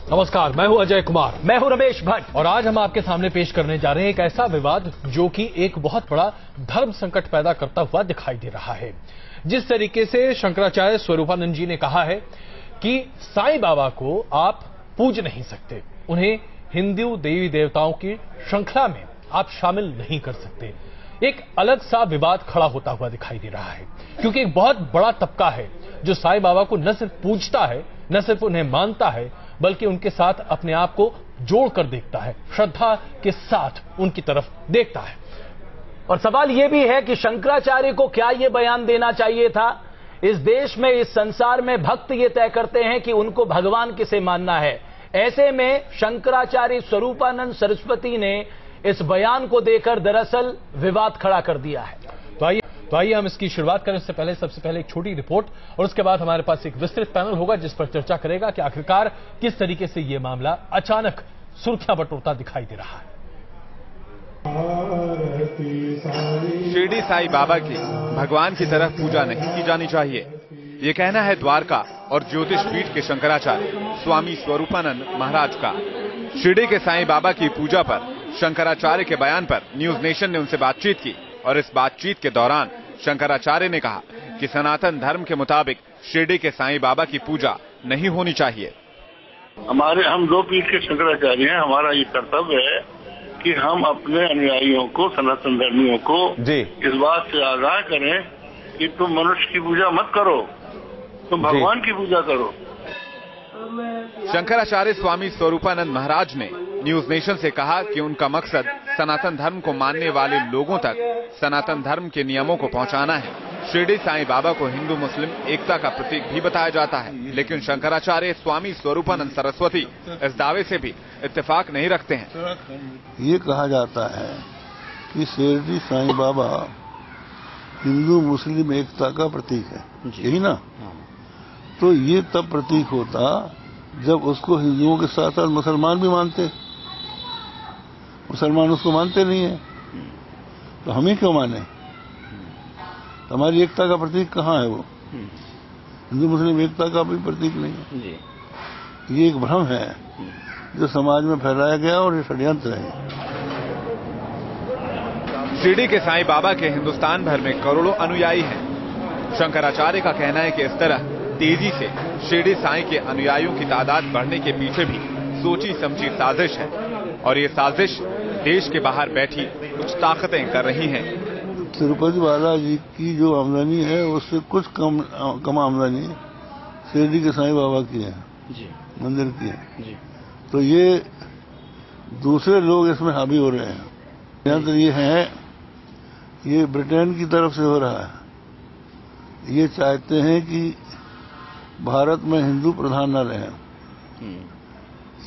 नमस्कार, मैं हूं अजय कुमार। मैं हूं रमेश भट्ट। और आज हम आपके सामने पेश करने जा रहे हैं एक ऐसा विवाद जो कि एक बहुत बड़ा धर्म संकट पैदा करता हुआ दिखाई दे रहा है। जिस तरीके से शंकराचार्य स्वरूपानंद जी ने कहा है कि साईं बाबा को आप पूज नहीं सकते, उन्हें हिंदू देवी देवताओं की श्रृंखला में आप शामिल नहीं कर सकते, एक अलग सा विवाद खड़ा होता हुआ दिखाई दे रहा है। क्योंकि एक बहुत बड़ा तबका है जो साईं बाबा को न सिर्फ पूजता है, न सिर्फ उन्हें मानता है, बल्कि उनके साथ अपने आप को जोड़कर देखता है, श्रद्धा के साथ उनकी तरफ देखता है। और सवाल यह भी है कि शंकराचार्य को क्या यह बयान देना चाहिए था? इस देश में, इस संसार में भक्त ये तय करते हैं कि उनको भगवान किसे मानना है। ऐसे में शंकराचार्य स्वरूपानंद सरस्वती ने इस बयान को देकर दरअसल विवाद खड़ा कर दिया है। तो आइए हम इसकी शुरुआत करें। उससे पहले सबसे पहले एक छोटी रिपोर्ट और उसके बाद हमारे पास एक विस्तृत पैनल होगा जिस पर चर्चा करेगा कि आखिरकार किस तरीके से यह मामला अचानक सुर्खियां बटोरता दिखाई दे रहा है। शिरडी साईं बाबा की भगवान की तरह पूजा नहीं की जानी चाहिए, ये कहना है द्वारका और ज्योतिष पीठ के शंकराचार्य स्वामी स्वरूपानंद महाराज का। शिरडी के साईं बाबा की पूजा पर शंकराचार्य के बयान पर न्यूज नेशन ने उनसे बातचीत की और इस बातचीत के दौरान शंकराचार्य ने कहा कि सनातन धर्म के मुताबिक शिरडी के साईं बाबा की पूजा नहीं होनी चाहिए। हम दो पीठ के शंकराचार्य हैं, हमारा ये कर्तव्य है कि हम अपने अनुयायियों को, सनातन धर्मियों को इस बात से आगाह करें कि तुम मनुष्य की पूजा मत करो, तुम भगवान की पूजा करो। शंकराचार्य स्वामी स्वरूपानंद महाराज ने न्यूज नेशन से कहा कि उनका मकसद सनातन धर्म को मानने वाले लोगों तक सनातन धर्म के नियमों को पहुंचाना है। शिरडी साईं बाबा को हिंदू मुस्लिम एकता का प्रतीक भी बताया जाता है, लेकिन शंकराचार्य स्वामी स्वरूपानंद सरस्वती इस दावे से भी इत्तेफाक नहीं रखते हैं। ये कहा जाता है कि शिरडी साईं बाबा हिंदू मुस्लिम एकता का प्रतीक है, यही ना? तो ये तब प्रतीक होता जब उसको हिंदुओं के साथ साथ मुसलमान भी मानते। मुसलमान उसको मानते नहीं है, तो हमें क्यों माने? हमारी एकता का प्रतीक कहाँ है? वो हिंदू मुस्लिम एकता का भी प्रतीक नहीं है। ये एक भ्रम है जो समाज में फैलाया गया और ये षड्यंत्र है। शिरडी के साईं बाबा के हिंदुस्तान भर में करोड़ों अनुयायी हैं। शंकराचार्य का कहना है कि इस तरह तेजी से शिरडी साईं के अनुयायियों की तादाद बढ़ने के पीछे भी सोची समझी साजिश है और ये साजिश देश के बाहर बैठी कुछ ताकतें कर रही हैं। तिरुपति बालाजी की जो आमदनी है उससे कुछ कम आमदनी शिरडी के साईं बाबा की है, मंदिर की है। तो ये दूसरे लोग इसमें हावी हो रहे हैं। तो ये है, ये ब्रिटेन की तरफ से हो रहा है। ये चाहते हैं कि भारत में हिंदू प्रधान न रहे,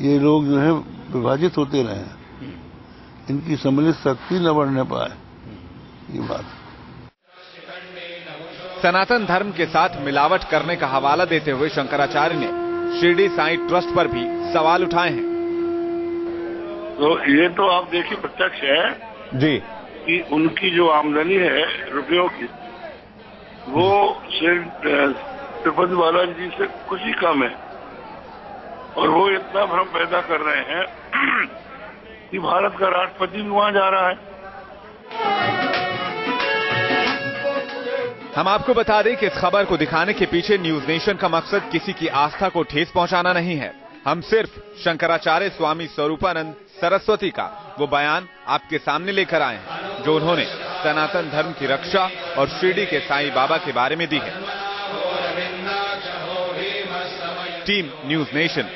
ये लोग जो है विभाजित होते रहे, इनकी सम्मिलित शक्ति न बढ़ने पाए। ये बात सनातन धर्म के साथ मिलावट करने का हवाला देते हुए शंकराचार्य ने शिरडी साईं ट्रस्ट पर भी सवाल उठाए हैं। तो ये तो आप देखिए प्रत्यक्ष है जी कि उनकी जो आमदनी है रुपयों की, वो तिरुपति बालाजी जी से कुछ ही कम है। और वो इतना भ्रम पैदा कर रहे हैं कि भारत का राष्ट्रपति भी वहां जा रहा है। हम आपको बता दें कि इस खबर को दिखाने के पीछे न्यूज नेशन का मकसद किसी की आस्था को ठेस पहुंचाना नहीं है। हम सिर्फ शंकराचार्य स्वामी स्वरूपानंद सरस्वती का वो बयान आपके सामने लेकर आए हैं जो उन्होंने सनातन धर्म की रक्षा और शिरडी के साईं बाबा के बारे में दी है। Team news nation.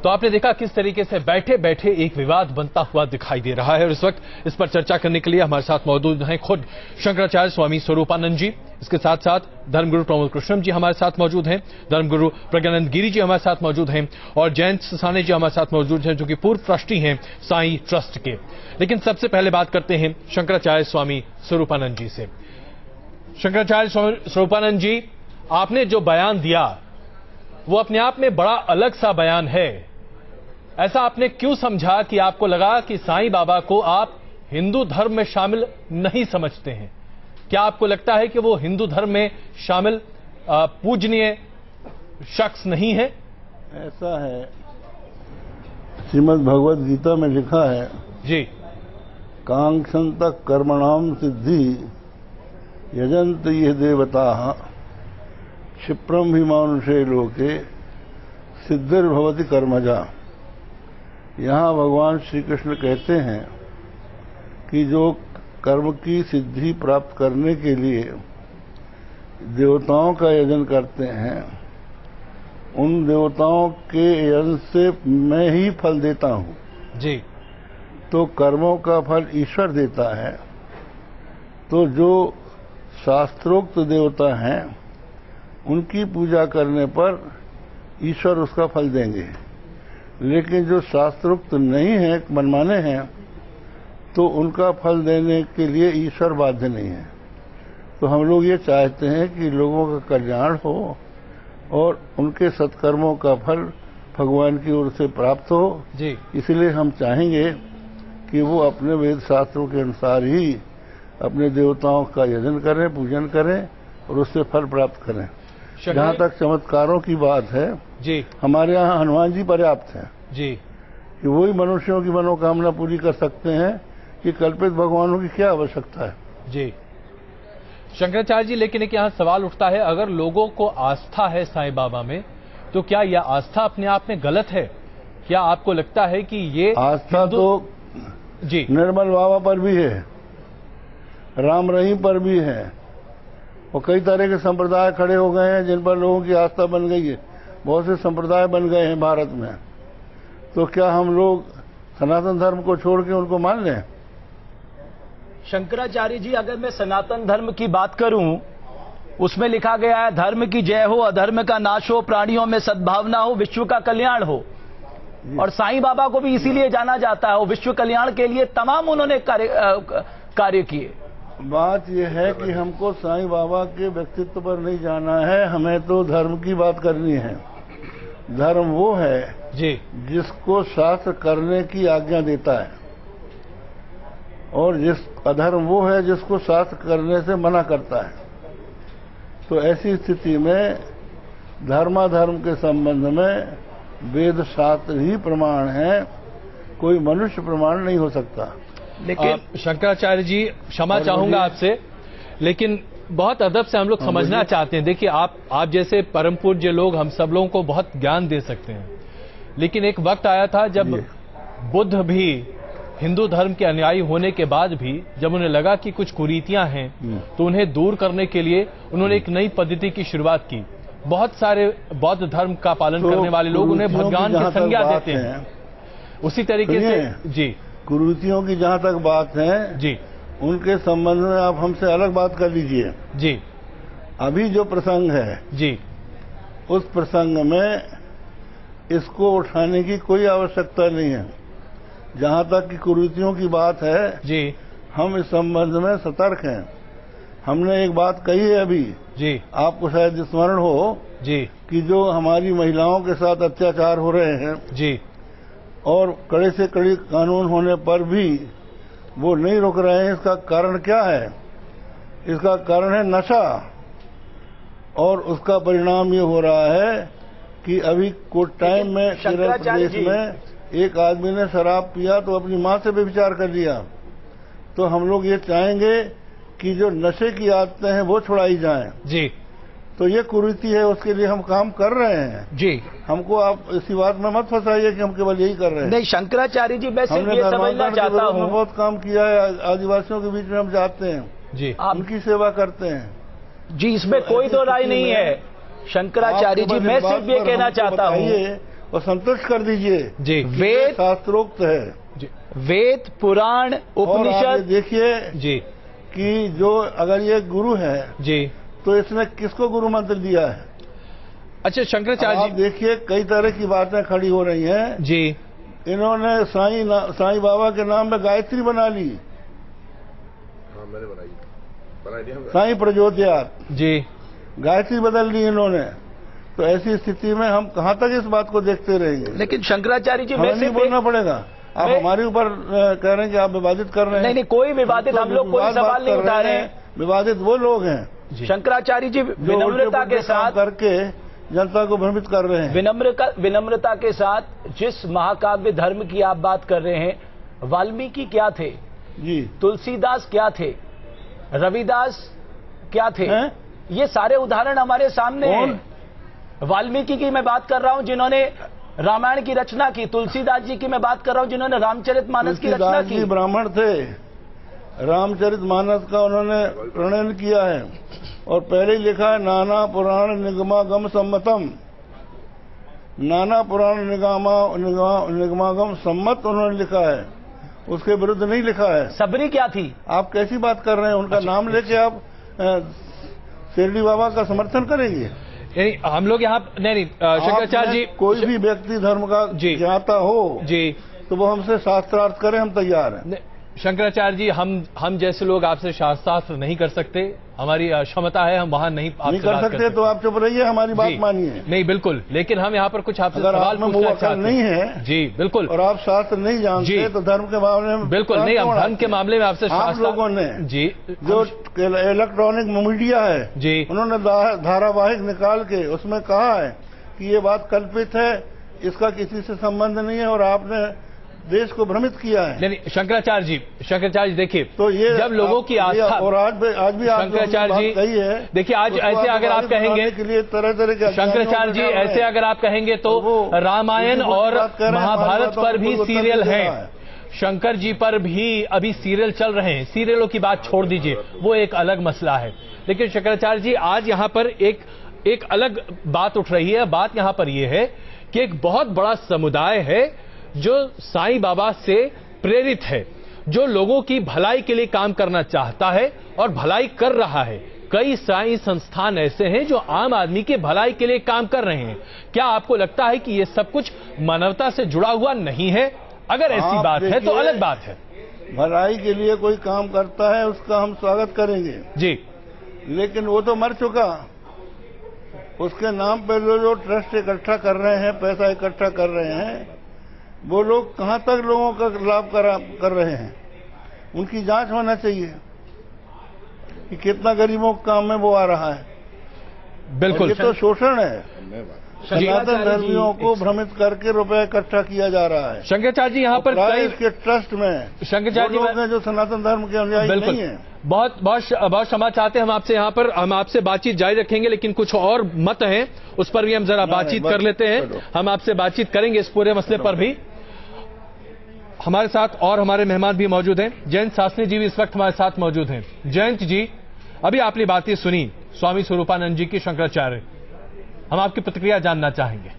तो आपने देखा किस तरीके से बैठे बैठे एक विवाद बनता हुआ दिखाई दे रहा है और इस वक्त इस पर चर्चा करने के लिए हमारे साथ मौजूद हैं खुद शंकराचार्य स्वामी स्वरूपानंद जी, इसके साथ साथ धर्मगुरु प्रमोद कृष्णम जी हमारे साथ मौजूद हैं, धर्मगुरु प्रज्ञानंद गिरी जी हमारे साथ मौजूद हैं और जयंत ससाने जी हमारे साथ मौजूद हैं जो कि पूर्व ट्रस्टी हैं साईं ट्रस्ट के। लेकिन सबसे पहले बात करते हैं शंकराचार्य स्वामी स्वरूपानंद जी से। शंकराचार्य स्वरूपानंद जी, आपने जो बयान दिया वो अपने आप में बड़ा अलग सा बयान है। ऐसा आपने क्यों समझा कि आपको लगा कि साईं बाबा को आप हिंदू धर्म में शामिल नहीं समझते हैं? क्या आपको लगता है कि वो हिंदू धर्म में शामिल पूजनीय शख्स नहीं है? ऐसा है, श्रीमद् भगवद गीता में लिखा है जी, कांक्षन्त कर्मणाम सिद्धि यजंत ये देवता क्षिप्रम भी मानुषे लोके सिद्धिर्भवति कर्मजा। यहाँ भगवान श्री कृष्ण कहते हैं कि जो कर्म की सिद्धि प्राप्त करने के लिए देवताओं का यजन करते हैं, उन देवताओं के यजन से मैं ही फल देता हूँ जी। तो कर्मों का फल ईश्वर देता है। तो जो शास्त्रोक्त देवता हैं उनकी पूजा करने पर ईश्वर उसका फल देंगे, लेकिन जो शास्त्रोक्त नहीं है, मनमाने हैं, तो उनका फल देने के लिए ईश्वर बाध्य नहीं है। तो हम लोग ये चाहते हैं कि लोगों का कल्याण हो और उनके सत्कर्मों का फल भगवान की ओर से प्राप्त हो जी। इसलिए हम चाहेंगे कि वो अपने वेद शास्त्रों के अनुसार ही अपने देवताओं का यजन करें, पूजन करें और उससे फल प्राप्त करें। जहाँ तक चमत्कारों की बात है जी, हमारे यहाँ हनुमान जी पर्याप्त हैं जी, कि वही मनुष्यों की मनोकामना पूरी कर सकते हैं कि कल्पित भगवानों की क्या आवश्यकता है। जी शंकराचार्य जी, लेकिन एक यहाँ सवाल उठता है, अगर लोगों को आस्था है साईं बाबा में, तो क्या यह आस्था अपने आप में गलत है? क्या आपको लगता है कि ये आस्था तो जी निर्मल बाबा पर भी है, राम रहीम पर भी है, और कई तरह के संप्रदाय खड़े हो गए हैं जिन पर लोगों की आस्था बन गई है। बहुत से संप्रदाय बन गए हैं भारत में। तो क्या हम लोग सनातन धर्म को छोड़ के उनको मान लें? शंकराचार्य जी, अगर मैं सनातन धर्म की बात करूं, उसमें लिखा गया है धर्म की जय हो, अधर्म का नाश हो, प्राणियों में सद्भावना हो, विश्व का कल्याण हो। और साईं बाबा को भी इसीलिए जाना जाता है, वो विश्व कल्याण के लिए तमाम उन्होंने कार्य किए। बात यह है कि हमको साईं बाबा के व्यक्तित्व पर नहीं जाना है, हमें तो धर्म की बात करनी है। धर्म वो है जी जिसको शास्त्र करने की आज्ञा देता है, और अधर्म वो है जिसको शास्त्र करने से मना करता है। तो ऐसी स्थिति में धर्माधर्म के संबंध में वेद शास्त्र ही प्रमाण है, कोई मनुष्य प्रमाण नहीं हो सकता। लेकिन शंकराचार्य जी, क्षमा चाहूंगा आपसे, लेकिन बहुत अदब से हम लोग समझना चाहते हैं। देखिए, आप जैसे परम पूज्य लोग हम सब लोगों को बहुत ज्ञान दे सकते हैं, लेकिन एक वक्त आया था जब बुद्ध भी हिंदू धर्म के अनुयायी होने के बाद भी जब उन्हें लगा कि कुछ कुरीतियां हैं, तो उन्हें दूर करने के लिए उन्होंने एक नई पद्धति की शुरुआत की। बहुत सारे बौद्ध धर्म का पालन करने वाले लोग उन्हें भगवान की संज्ञा देते हैं। उसी तरीके से जी कुरीतियों की जहाँ तक बात है जी, उनके संबंध में आप हमसे अलग बात कर लीजिए जी। अभी जो प्रसंग है जी, उस प्रसंग में इसको उठाने की कोई आवश्यकता नहीं है। जहाँ तक कि कुरीतियों की बात है जी, हम इस संबंध में सतर्क हैं। हमने एक बात कही है अभी जी, आपको शायद स्मरण हो जी, कि जो हमारी महिलाओं के साथ अत्याचार हो रहे हैं जी, और कड़े से कड़ी कानून होने पर भी वो नहीं रुक रहे हैं, इसका कारण क्या है? इसका कारण है नशा, और उसका परिणाम ये हो रहा है कि अभी कुछ टाइम में केरल प्रदेश में एक आदमी ने शराब पिया तो अपनी मां से भी विचार कर लिया। तो हम लोग ये चाहेंगे कि जो नशे की आदतें हैं वो छुड़ाई जाएं। जी। तो ये कुरीति है, उसके लिए हम काम कर रहे हैं जी। हमको आप इसी बात में मत फंसाइए कि हम केवल यही कर रहे हैं। नहीं शंकराचार्य जी, मैं सिर्फ ये समझना चाहता हूँ, बहुत काम किया है, आदिवासियों के बीच में हम जाते हैं जी, उनकी सेवा करते हैं जी, इसमें कोई दो राय नहीं है। शंकराचार्य जी, मैं सिर्फ ये कहना चाहता हूँ और संतुष्ट कर दीजिए जी, वेद शास्त्रोक्त है जी, वेद पुराण उपनिषद। देखिए जी कि जो अगर ये गुरु है जी, तो इसने किसको गुरु मंत्र दिया है? अच्छा शंकराचार्य आप देखिए कई तरह की बातें खड़ी हो रही हैं जी। इन्होंने साईं बाबा के नाम में गायत्री बना ली। मैंने बनाई दी साईं प्रज्योत्यार जी, गायत्री बदल दी इन्होंने। तो ऐसी स्थिति में हम कहाँ तक इस बात को देखते रहेंगे? लेकिन शंकराचार्य जी, हमें नहीं बोलना पड़ेगा। आप हमारे ऊपर कह रहे हैं कि आप विवादित कर रहे हैं। नहीं, कोई विवादित, हम लोग कोई सवाल नहीं उठा रहे हैं। विवादित वो लोग हैं शंकराचार्य जी, विनम्रता के साथ करके जनता को भ्रमित कर रहे हैं। विनम्रता के साथ जिस महाकाव्य धर्म की आप बात कर रहे हैं, वाल्मीकि क्या थे जी, तुलसीदास क्या थे, रविदास क्या थे, ये सारे उदाहरण हमारे सामने हैं। वाल्मीकि की मैं बात कर रहा हूं जिन्होंने रामायण की रचना की, तुलसीदास जी की मैं बात कर रहा हूं जिन्होंने रामचरितमानस की रचना की। ब्राह्मण थे, रामचरितमानस का उन्होंने प्रणयन किया है और पहले ही लिखा है नाना पुराण निगमागम सम्मतम, नाना पुराण निगमागम सम्मत उन्होंने लिखा है, उसके विरुद्ध नहीं लिखा है। सबरी क्या थी? आप कैसी बात कर रहे हैं? उनका नाम लेके आप शिरडी बाबा का समर्थन करेंगे? नहीं, हम लोग यहाँ नहीं शंकराचार्य जी, कोई भी व्यक्ति धर्म का ज्ञाता हो जी तो वो हमसे शास्त्रार्थ करे, हम तैयार हैं। शंकराचार्य जी, हम जैसे लोग आपसे शास्त्रार्थ नहीं कर सकते, हमारी क्षमता है, हम वहां नहीं कर सकते तो आप चुप रहिए, हमारी बात मानिए। नहीं बिल्कुल, लेकिन हम यहाँ पर कुछ आपसे सवाल पूछना चाहते हैं। नहीं है जी बिल्कुल, और आप शास्त्र नहीं जानते तो धर्म के मामले में बिल्कुल नहीं, हम धर्म के मामले में आपसे आप लोगों ने जी जो इलेक्ट्रॉनिक मीडिया है जी, उन्होंने धारावाहिक निकाल के उसमें कहा है कि ये बात कल्पित है, इसका किसी से संबंध नहीं है और आपने देश को भ्रमित किया है। नहीं शंकराचार्य जी देखिए, तो ये जब लोगों की आस्था, और आज भी शंकराचार्य जी कही है, देखिए आज ऐसे अगर आप कहेंगे के लिए तरह तरह के शंकराचार्य जी ऐसे अगर आप कहेंगे तो रामायण और महाभारत पर भी सीरियल हैं, शंकर जी पर भी अभी सीरियल चल रहे हैं, सीरियलों की बात छोड़ दीजिए, वो एक अलग मसला है। लेकिन शंकराचार्य जी आज यहाँ पर एक अलग बात उठ रही है। बात यहाँ पर यह है कि एक बहुत बड़ा समुदाय है जो साईं बाबा से प्रेरित है, जो लोगों की भलाई के लिए काम करना चाहता है और भलाई कर रहा है। कई साईं संस्थान ऐसे हैं जो आम आदमी के भलाई के लिए काम कर रहे हैं। क्या आपको लगता है कि ये सब कुछ मानवता से जुड़ा हुआ नहीं है? अगर ऐसी बात है तो अलग बात है। भलाई के लिए कोई काम करता है उसका हम स्वागत करेंगे जी, लेकिन वो तो मर चुका, उसके नाम पर जो ट्रस्ट इकट्ठा कर रहे हैं, पैसा इकट्ठा कर रहे हैं, वो लोग कहां तक लोगों का लाभ कर रहे हैं, उनकी जांच होना चाहिए कि कितना गरीबों के काम में वो आ रहा है। बिल्कुल, ये तो शोषण है, सनातन धर्मियों को भ्रमित करके रुपए इकट्ठा किया जा रहा है। शंकराचार्य जी यहाँ पर कई इसके ट्रस्ट में शंकराचार्य लोग हैं जो सनातन धर्म के अनुयायी नहीं है। बहुत क्षमा चाहते हैं हम आपसे, यहाँ पर हम आपसे बातचीत जारी रखेंगे, लेकिन कुछ और मत हैं उस पर भी हम जरा बातचीत कर लेते हैं। हम आपसे बातचीत करेंगे इस पूरे मसले पर भी। हमारे साथ और हमारे मेहमान भी मौजूद हैं, जयंत सासनी जी भी इस वक्त हमारे साथ मौजूद हैं। जयंत जी, अभी आपने बातें सुनी स्वामी स्वरूपानंद जी की, शंकराचार्य, हम आपकी प्रतिक्रिया जानना चाहेंगे।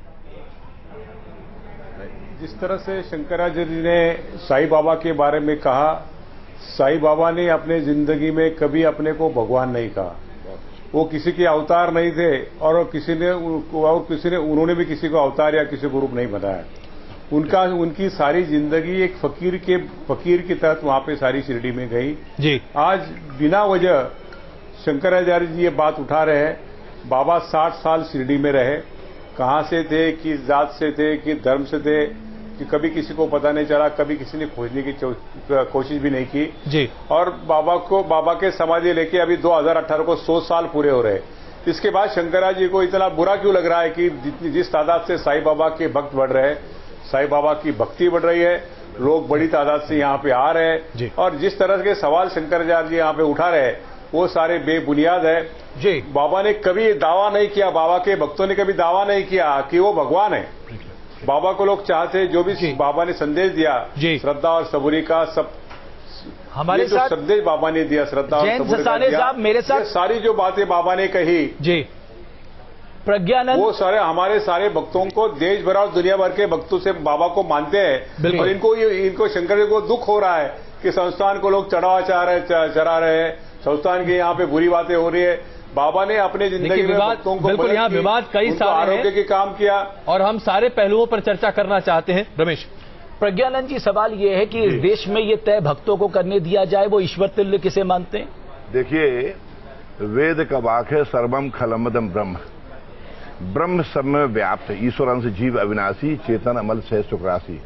जिस तरह से शंकराचार्य जी ने साईं बाबा के बारे में कहा, साईं बाबा ने अपने जिंदगी में कभी अपने को भगवान नहीं कहा, वो किसी के अवतार नहीं थे और उन्होंने भी किसी को अवतार या किसी को रूप नहीं बनाया। उनकी सारी जिंदगी एक फकीर के तहत वहां पे सारी शिरडी में गई जी। आज बिना वजह शंकराचार्य जी ये बात उठा रहे हैं, बाबा 60 साल शिरडी में रहे, कहां से थे, किस जात से थे, किस धर्म से थे, कि कभी किसी को पता नहीं चला, कभी किसी ने खोजने की कोशिश भी नहीं की जी। और बाबा के समाधि लेके अभी 2018 को 100 साल पूरे हो रहे। इसके बाद शंकराचार्य जी को इतना बुरा क्यों लग रहा है कि जिस तादाद से साईं बाबा के भक्त बढ़ रहे हैं, साईं बाबा की भक्ति बढ़ रही है, लोग बड़ी तादाद से यहाँ पे आ रहे हैं, और जिस तरह के सवाल शंकराचार्य जी यहाँ पे उठा रहे हैं वो सारे बेबुनियाद है जी। बाबा ने कभी दावा नहीं किया, बाबा के भक्तों ने कभी दावा नहीं किया कि वो भगवान है। बाबा को लोग चाहते, जो भी बाबा ने संदेश दिया, श्रद्धा और सबूरी का, सब हमारे साथ संदेश बाबा ने दिया, श्रद्धा और सबूरी का दिया, मेरे साथ सारी जो बातें बाबा ने कही जी, प्रज्ञानंद, वो सारे हमारे सारे भक्तों को, देश भर और दुनिया भर के भक्तों से बाबा को मानते हैं। और इनको शंकर जी को दुख हो रहा है कि संस्थान को लोग चढ़ा रहे हैं, संस्थान की यहाँ पे बुरी बातें हो रही है। बाबा ने अपने जिंदगी में भक्तों को बिल्कुल, यहाँ विवाद कई सारे आरोग्य के काम किया और हम सारे पहलुओं पर चर्चा करना चाहते हैं। रमेश, प्रज्ञानंद जी, सवाल ये है कि इस देश में ये तय भक्तों को करने दिया जाए, वो ईश्वर तुल्य किसे मानते हैं? देखिए, वेद का वाक्य है सर्वम खलमदम ब्रह्म, ब्रह्म सब में व्याप्त है, ईश्वर अंश जीव अविनाशी, चेतन अमल से सुखराशि,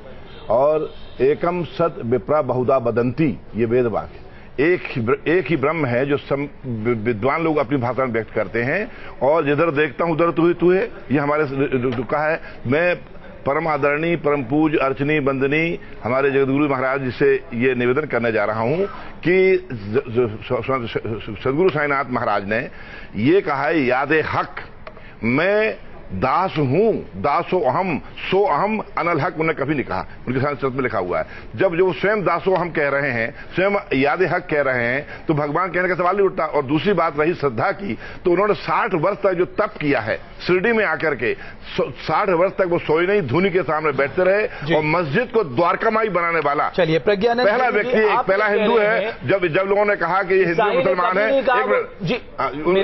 और एकम सत विप्रा बहुधा बदंती, ये वेद वाक्य। एक ही ब्रह्म है जो विद्वान लोग अपनी भाषा में व्यक्त करते हैं, और जिधर देखता हूं उधर तू है। ये हमारे कहा है। मैं परम आदरणीय, परम पूज्य, अर्चनीय, वंदनीय हमारे जगतगुरु महाराज जी से ये निवेदन करने जा रहा हूं कि सदगुरु साईनाथ महाराज ने ये कहा है, यादे हक, मैं दास हूं, दासो अहम, सो अहम अनल हक, उन्होंने कभी नहीं कहा। उनके संस्कृत में लिखा हुआ है। जब जो स्वयं दासो अहम कह रहे हैं, स्वयं याद हक कह रहे हैं, तो भगवान कहने का सवाल नहीं उठता। और दूसरी बात रही श्रद्धा की, तो उन्होंने 60 वर्ष तक जो तप किया है शिरडी में आकर के, 60 वर्ष तक वो सोए नहीं, धुनी के सामने बैठते रहे, और मस्जिद को द्वारकामाई बनाने वाला चलिए प्रज्ञानंद पहला व्यक्ति, पहला हिंदू है। जब लोगों ने कहा कि ये हिंदू मुसलमान है,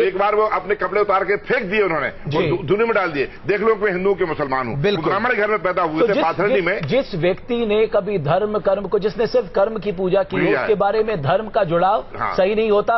एक बार वो अपने कपड़े उतार के फेंक दिए उन्होंने, धुनी में डाल दिए। देख लो मैं हिंदू के मुसलमान हूं, ब्राह्मण घर में पैदा हुए थे पाथरडी में। जिस व्यक्ति ने कभी धर्म कर्म को, जिसने सिर्फ कर्म की पूजा की, उसके बारे में धर्म का जुड़ाव सही नहीं होता।